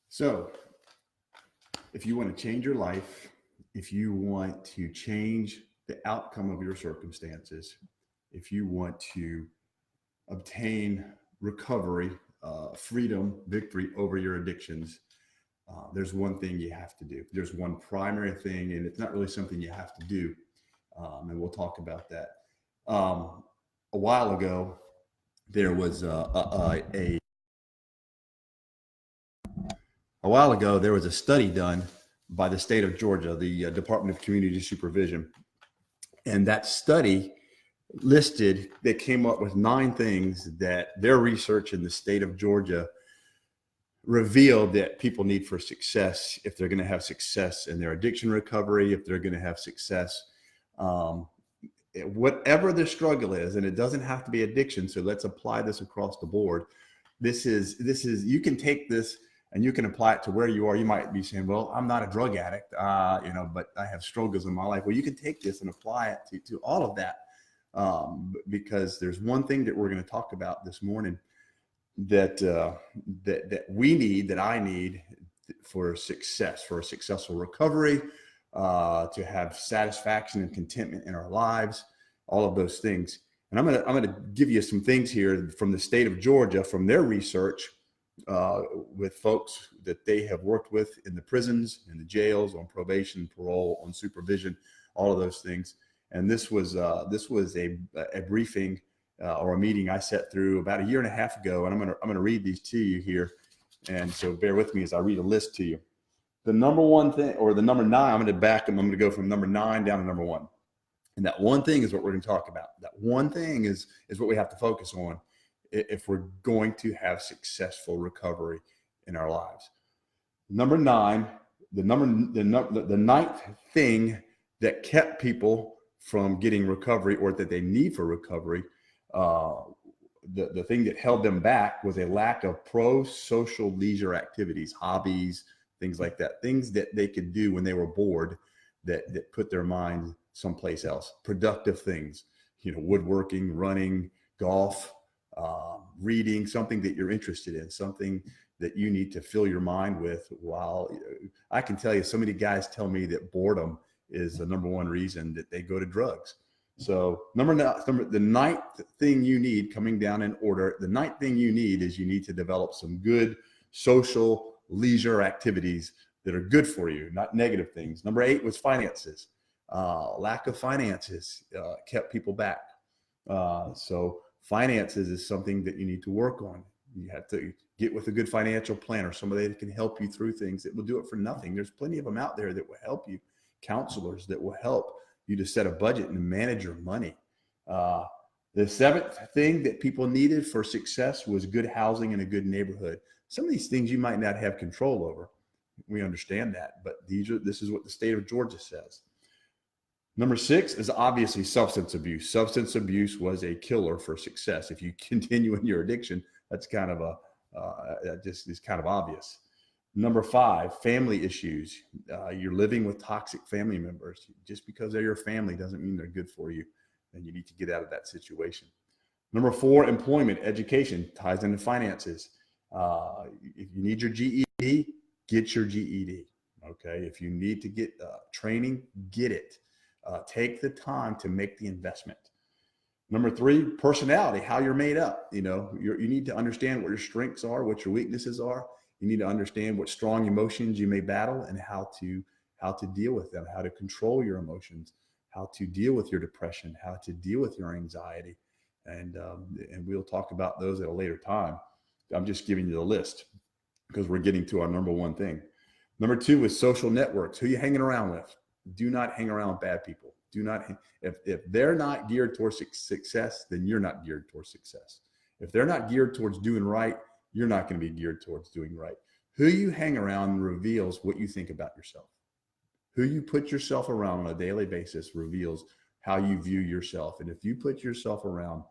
So, if you want to change your life, if you want to change the outcome of your circumstances, if you want to obtain recovery, freedom, victory over your addictions, there's one thing you have to do. There's one primary thing, and it's not really something you have to do. And we'll talk about that. A while ago, there was a while ago there was a study done by the state of Georgia, the Department of Community Supervision, and that study listed, they came up with 9 things that their research in the state of Georgia revealed that people need for success if they're going to have success in their addiction recovery, if they're going to have success, whatever the struggle is, and it doesn't have to be addiction. So let's apply this across the board. This is you can take this and you can apply it to where you are. You might be saying, well, I'm not a drug addict, but I have struggles in my life. Well, you can take this and apply it to all of that. Because there's one thing that we're going to talk about this morning that we need, that I need for success, for a successful recovery, to have satisfaction and contentment in our lives, all of those things. And I'm gonna give you some things here from the state of Georgia, from their research, with folks that they have worked with in the prisons, in the jails, on probation, parole, on supervision, all of those things. And this was a briefing or a meeting I sat through about 1.5 years ago, and I'm gonna read these to you here, and so bear with me as I read a list to you. The number one thing, or the number 9, I'm gonna go from number 9 down to number 1, and that one thing is what we're gonna talk about. That one thing is what we have to focus on if we're going to have successful recovery in our lives. Number 9, the 9th thing that kept people from getting recovery, or that they need for recovery, the thing that held them back was a lack of pro-social leisure activities, hobbies, things like that, things that they could do when they were bored that put their mind someplace else. Productive things, woodworking, running, golf, reading, something that you're interested in, something that you need to fill your mind with. While I can tell you, so many guys tell me that boredom is the number one reason that they go to drugs. So the 9th thing you need, coming down in order, the 9th thing you need is you need to develop some good social leisure activities that are good for you, not negative things. Number 8 was finances. Lack of finances kept people back. So finances is something that you need to work on. You have to get with a good financial planner, somebody that can help you through things, that will do it for nothing. There's plenty of them out there that will help you. Counselors that will help you to set a budget and manage your money. The 7th thing that people needed for success was good housing in a good neighborhood. Some of these things you might not have control over. We understand that, but this is what the state of Georgia says. Number 6 is obviously substance abuse. Substance abuse was a killer for success. If you continue in your addiction, that's kind of just is kind of obvious. Number 5, family issues. You're living with toxic family members. Just because they're your family doesn't mean they're good for you, and you need to get out of that situation. Number 4, employment, education, ties into finances. If you need your GED, get your GED. Okay. If you need to get training, get it. Take the time to make the investment. Number 3, personality, how you're made up. You need to understand what your strengths are, what your weaknesses are. You need to understand what strong emotions you may battle, and how to deal with them, how to control your emotions, how to deal with your depression, how to deal with your anxiety. And we'll talk about those at a later time. I'm just giving you the list because we're getting to our number 1 thing. Number 2 is social networks. Who are you hanging around with? Do not hang around with bad people. Do not, if they're not geared towards success, then you're not geared towards success. If they're not geared towards doing right, you're not going to be geared towards doing right. Who you hang around reveals what you think about yourself. Who you put yourself around on a daily basis reveals how you view yourself. And if you put yourself around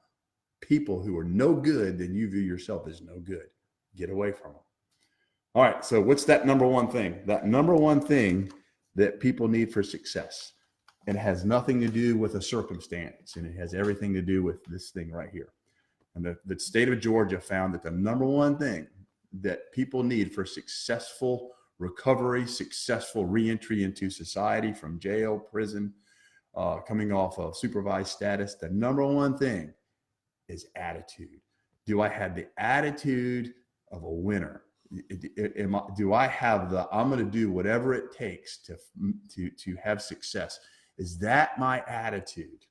people who are no good, then you view yourself as no good. Get away from them. All right. So what's that number 1 thing? That number 1 thing that people need for success. It has nothing to do with a circumstance, and it has everything to do with this thing right here. And the state of Georgia found that the number 1 thing that people need for successful recovery, successful reentry into society from jail, prison, coming off of supervised status, the number one thing is attitude. Do I have the attitude of a winner? Do I have the, I'm going to do whatever it takes to have success? Is that my attitude?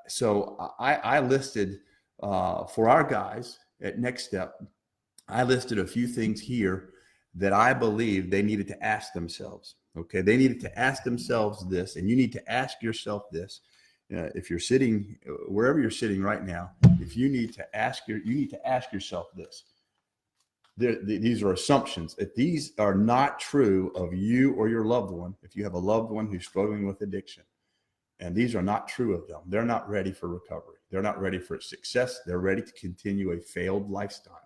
So I listed for our guys at Next Step, I listed a few things here that I believe they needed to ask themselves. Okay, they needed to ask themselves this, and you need to ask yourself this. If you're sitting wherever you're sitting right now, if you need to ask yourself this. These are assumptions. If these are not true of you or your loved one, if you have a loved one who's struggling with addiction, and these are not true of them, they're not ready for recovery. They're not ready for success. They're ready to continue a failed lifestyle.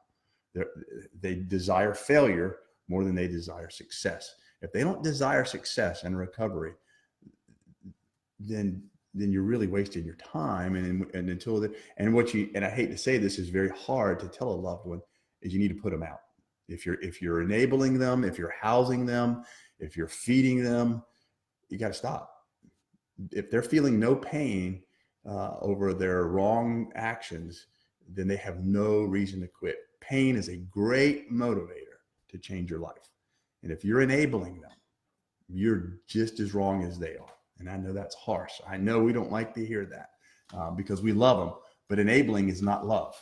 They desire failure more than they desire success. If they don't desire success and recovery, then you're really wasting your time. And I hate to say this, is very hard to tell a loved one, is you need to put them out. If you're enabling them, if you're housing them, if you're feeding them, you got to stop. If they're feeling no pain over their wrong actions, then they have no reason to quit. Pain is a great motivator to change your life. And if you're enabling them, you're just as wrong as they are. And I know that's harsh. I know we don't like to hear that because we love them, but enabling is not love.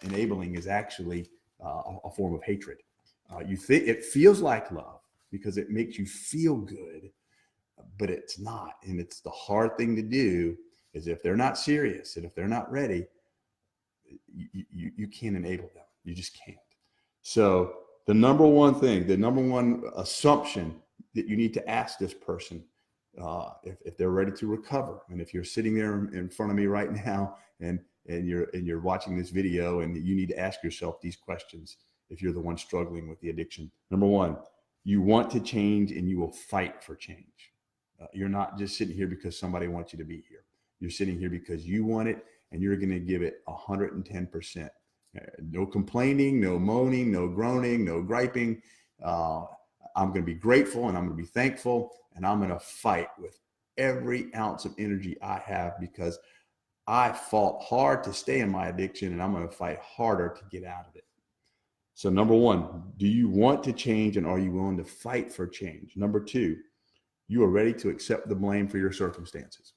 Enabling is actually a form of hatred. You think it feels like love because it makes you feel good, but it's not. And it's the hard thing to do is if they're not serious and if they're not ready, you can't enable them. You just can't. So the number one thing, the number one assumption that you need to ask this person, if they're ready to recover, and if you're sitting there in front of me right now and you're watching this video, and you need to ask yourself these questions if you're the one struggling with the addiction. Number one, you want to change and you will fight for change. You're not just sitting here because somebody wants you to be here. You're sitting here because you want it, and you're going to give it 110%. No complaining, no moaning, no groaning, no griping. I'm going to be grateful and I'm going to be thankful, and I'm going to fight with every ounce of energy I have because I fought hard to stay in my addiction, and I'm going to fight harder to get out of it. So number one, do you want to change, and are you willing to fight for change? Number two, you are ready to accept the blame for your circumstances.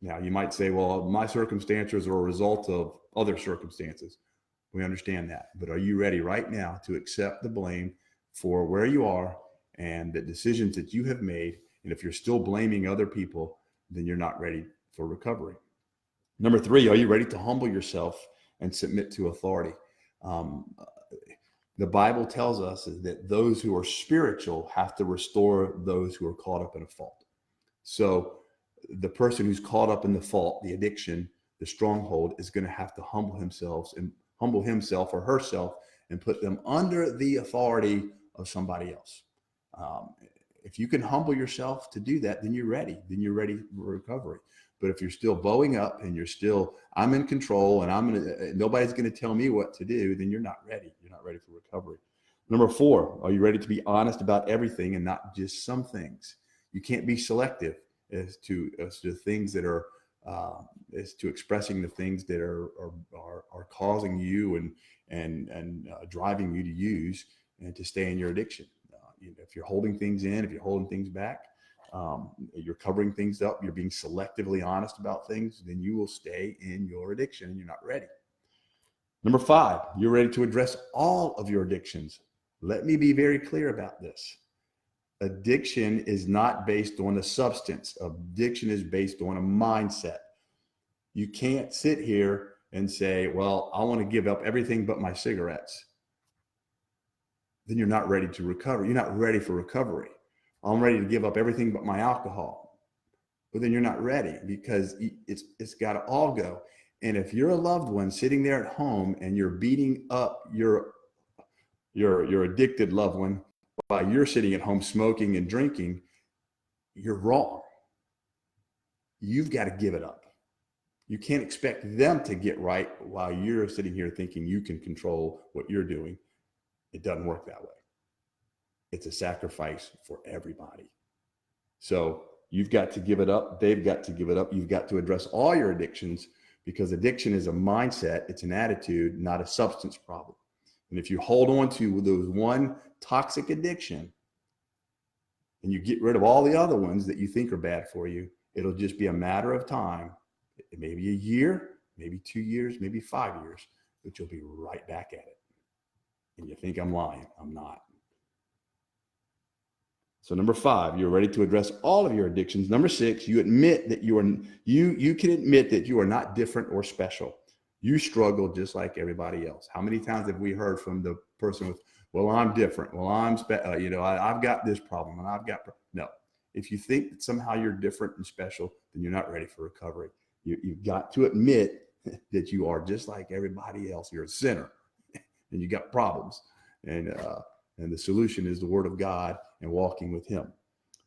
Now, you might say, well, my circumstances are a result of other circumstances. We understand that. But are you ready right now to accept the blame for where you are and the decisions that you have made? And if you're still blaming other people, then you're not ready for recovery. Number three, are you ready to humble yourself and submit to authority? The Bible tells us that those who are spiritual have to restore those who are caught up in a fault. So the person who's caught up in the fault, the addiction, the stronghold, is going to have to humble himself or herself and put them under the authority of somebody else. If you can humble yourself to do that, then you're ready. Then you're ready for recovery. But if you're still bowing up and you're still, I'm in control and nobody's going to tell me what to do, then you're not ready. You're not ready for recovery. Number four, are you ready to be honest about everything and not just some things? You can't be selective as to things that are, as to expressing the things that are causing you and driving you to use and to stay in your addiction. If you're holding things in, if you're holding things back, you're covering things up, you're being selectively honest about things, then you will stay in your addiction and you're not ready. Number five, you're ready to address all of your addictions. Let me be very clear about this. Addiction is not based on a substance. Addiction is based on a mindset. You can't sit here and say, well, I want to give up everything but my cigarettes. Then you're not ready to recover. You're not ready for recovery. I'm ready to give up everything but my alcohol. But then you're not ready because it's got to all go. And if you're a loved one sitting there at home and you're beating up your addicted loved one while you're sitting at home smoking and drinking, you're wrong. You've got to give it up. You can't expect them to get right while you're sitting here thinking you can control what you're doing. It doesn't work that way. It's a sacrifice for everybody. So you've got to give it up. They've got to give it up. You've got to address all your addictions, because addiction is a mindset. It's an attitude, not a substance problem. And if you hold on to those one toxic addiction and you get rid of all the other ones that you think are bad for you, it'll just be a matter of time. Maybe a year, maybe 2 years, maybe 5 years, but you'll be right back at it. And you think I'm lying. I'm not. So number 5, you're ready to address all of your addictions. Number 6, you admit that you can admit that you are not different or special. You struggle just like everybody else. How many times have we heard from the person with, well, I'm different. Well, I've got this problem and I've got, no. If you think that somehow you're different and special, then you're not ready for recovery. You've got to admit that you are just like everybody else. You're a sinner and you got problems. And the solution is the Word of God and walking with Him.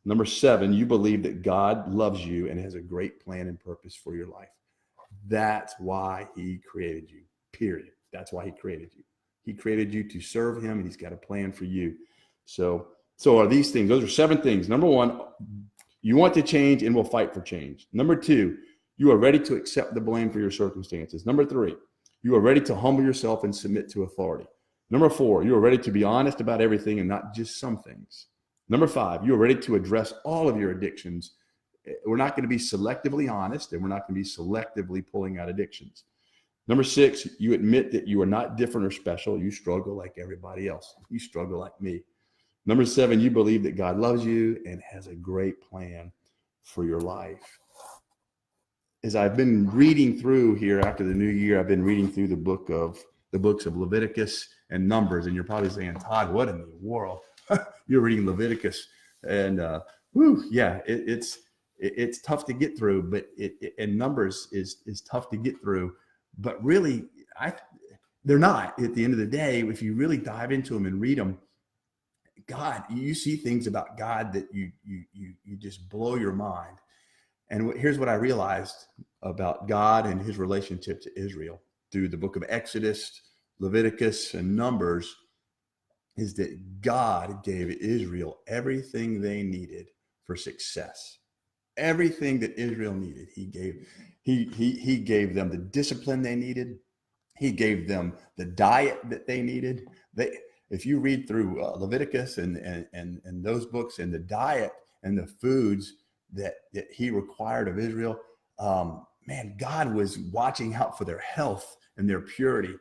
Number 7, you believe that God loves you and has a great plan and purpose for your life. That's why He created you, period. That's why He created you. He created you to serve Him, and He's got a plan for you. So are these things. Those are 7 things. Number 1, you want to change and will fight for change. Number 2, you are ready to accept the blame for your circumstances. Number 3, you are ready to humble yourself and submit to authority. Number 4, you are ready to be honest about everything and not just some things. Number 5, you are ready to address all of your addictions. We're not going to be selectively honest, and we're not going to be selectively pulling out addictions. Number 6, you admit that you are not different or special. You struggle like everybody else. You struggle like me. Number 7, you believe that God loves you and has a great plan for your life. As I've been reading through here after the new year, I've been reading through the books of Leviticus and Numbers, and you're probably saying, Todd, what in the world? You're reading Leviticus, and it's tough to get through, but and Numbers is tough to get through, but really, they're not. At the end of the day, if you really dive into them and read them, God, you see things about God that you just blow your mind. And here's what I realized about God and His relationship to Israel through the book of Exodus, Leviticus, and Numbers, is that God gave Israel everything they needed for success. Everything that Israel needed, He gave them the discipline they needed. He gave them the diet that they needed. If you read through Leviticus and those books, and the diet and the foods that He required of Israel, God was watching out for their health and their purity.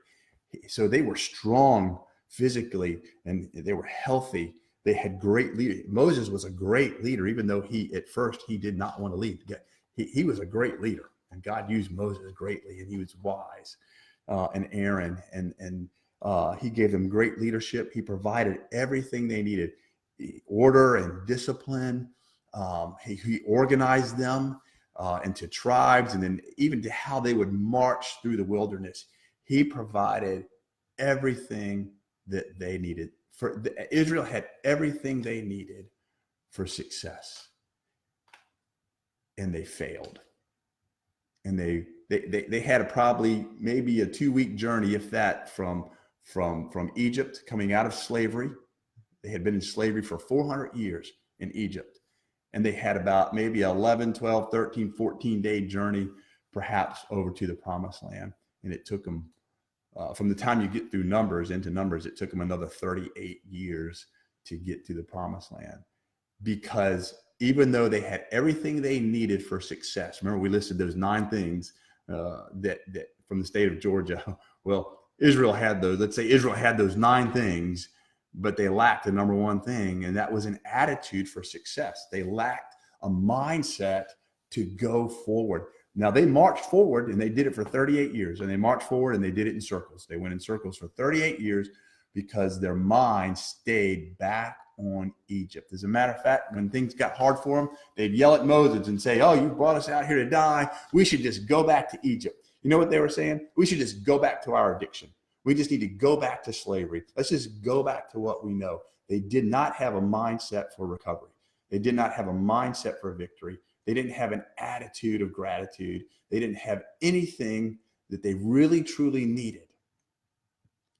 So they were strong physically and they were healthy. They had great leaders. Moses was a great leader, even though at first he did not want to lead. He was a great leader, and God used Moses greatly, and he was wise. And Aaron, and He gave them great leadership. He provided everything they needed, order and discipline. He organized them into tribes, and then even to how they would march through the wilderness. He provided everything that they needed. Israel had everything they needed for success, and they failed. And they had maybe a 2-week journey, if that, from Egypt, coming out of slavery. They had been in slavery for 400 years in Egypt. And they had about maybe 11, 12, 13, 14-day journey, perhaps, over to the Promised Land. And it took them, from the time you get through Numbers, it took them another 38 years to get to the Promised Land. Because even though they had everything they needed for success, remember we listed those 9 things that from the state of Georgia. Well, Israel had those. Let's say Israel had those 9 things, but they lacked the number 1 thing, and that was an attitude for success. They lacked a mindset to go forward. Now, they marched forward, and they did it for 38 years, and they marched forward, and they did it in circles. They went in circles for 38 years because their mind stayed back on Egypt. As a matter of fact, when things got hard for them, they'd yell at Moses and say, "Oh, you brought us out here to die. We should just go back to Egypt." You know what they were saying? We should just go back to our addiction. We just need to go back to slavery. Let's just go back to what we know. They did not have a mindset for recovery. They did not have a mindset for victory. They didn't have an attitude of gratitude. They didn't have anything that they really, truly needed.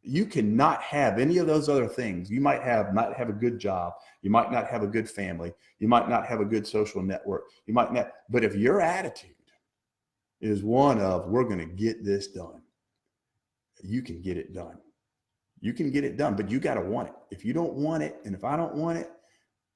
You cannot have any of those other things. You might not have a good job. You might not have a good family. You might not have a good social network. You might not, but if your attitude is one of, we're going to get this done, you can get it done. You can get it done, but you got to want it. If you don't want it, and if I don't want it,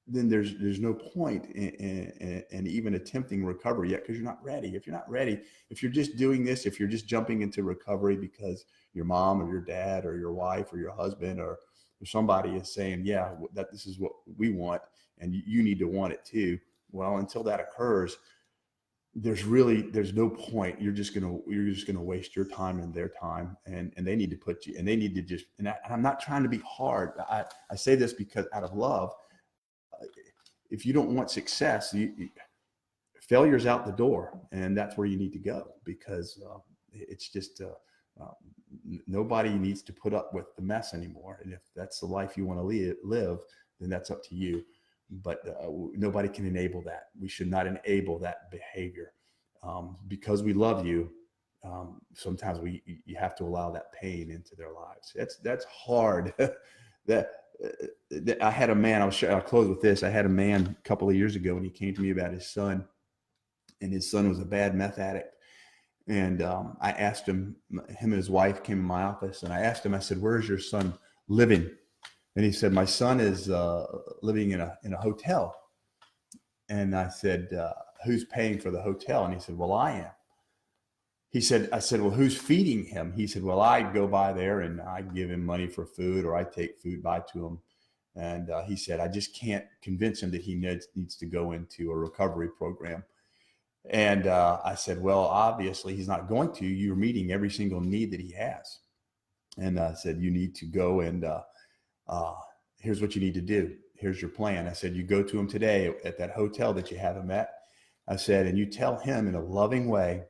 then there's no point in even attempting recovery yet, because you're not ready. If you're not ready, if you're just doing this, if you're just jumping into recovery because your mom or your dad or your wife or your husband or somebody is saying, yeah, that this is what we want, and you need to want it too. Well, until that occurs, there's no point. You're just gonna waste your time and their time, and they need to put you, and they need to just, and I'm not trying to be hard. I say this because out of love. If you don't want success, failure's out the door, and that's where you need to go, because it's just nobody needs to put up with the mess anymore. And if that's the life you want to live, then that's up to you. But nobody can enable that. We should not enable that behavior, because we love you. Sometimes you have to allow that pain into their lives. That's hard. I had a man, I'll close with this. I had a man a couple of years ago, and he came to me about his son, and his son was a bad meth addict. And I asked him and his wife came in my office, and I asked him, I said, where's your son living? And he said, my son is living in a hotel. And I said, who's paying for the hotel? And he said, well, I am. I said, well, who's feeding him? He said, well, I go by there and I give him money for food, or I take food by to him. And he said, I just can't convince him that he needs to go into a recovery program. And I said, well, obviously he's not going to. You're meeting every single need that he has. And I said, you need to go, and here's what you need to do. Here's your plan. I said, you go to him today at that hotel that you have him at. I said, and you tell him in a loving way,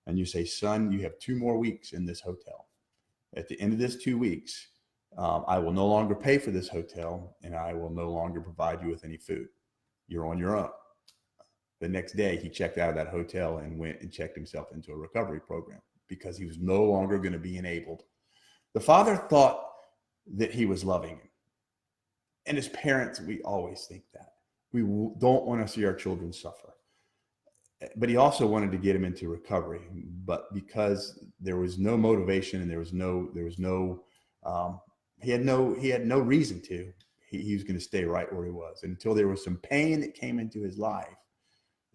and you say, son, you have 2 more weeks in this hotel. At the end of this 2 weeks, I will no longer pay for this hotel, and I will no longer provide you with any food. You're on your own. The next day, he checked out of that hotel and went and checked himself into a recovery program, because he was no longer going to be enabled. The father thought that he was loving him. And as parents, we always think that. We don't want to see our children suffer. But he also wanted to get him into recovery. But because there was no motivation, and he had no reason to, he was going to stay right where he was. And until there was some pain that came into his life,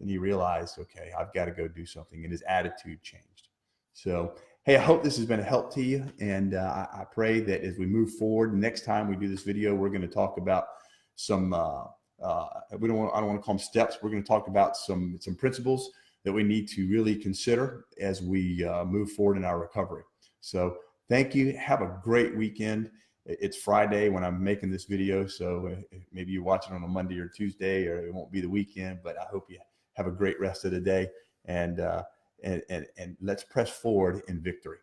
then he realized, okay, I've got to go do something. And his attitude changed. So, hey, I hope this has been a help to you. And I pray that as we move forward, next time we do this video, we're going to talk about some, I don't want to call them steps. We're going to talk about some principles that we need to really consider as we move forward in our recovery. So thank you. Have a great weekend. It's Friday when I'm making this video, so maybe you're watching on a Monday or Tuesday, or it won't be the weekend, but I hope you have a great rest of the day, and let's press forward in victory.